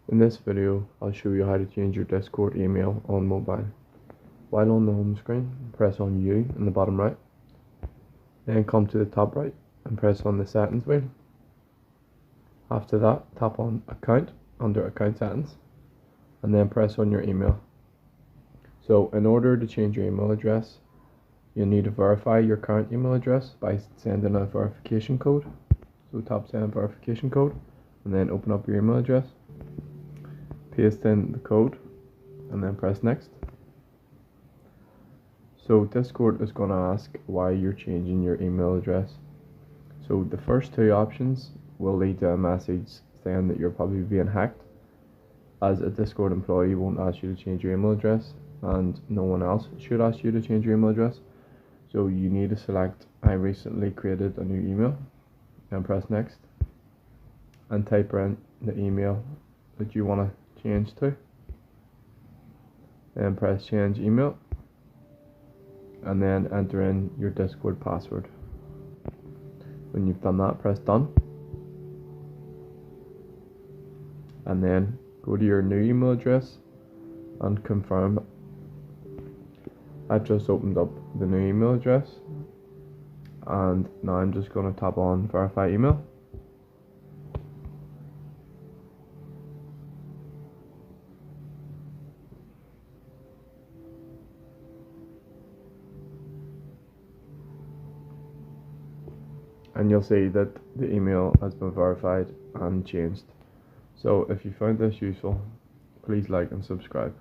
In this video, I'll show you how to change your Discord email on mobile. While on the home screen, press on U in the bottom right, then come to the top right and press on the settings wheel. After that, tap on account under account settings and then press on your email. So in order to change your email address, you'll need to verify your current email address by sending a verification code. So tap send verification code and then open up your email address. Paste in the code and then press next. So Discord is going to ask why you're changing your email address. So the first two options will lead to a message saying that you're probably being hacked, as a Discord employee won't ask you to change your email address and no one else should ask you to change your email address. So you need to select I recently created a new email and press next and type in the email that you want to change to, then press change email and then enter in your Discord password. When you've done that, press done and then go to your new email address and confirm. I've just opened up the new email address and now I'm just going to tap on verify email. And you'll see that the email has been verified and changed. So if you found this useful, please like and subscribe.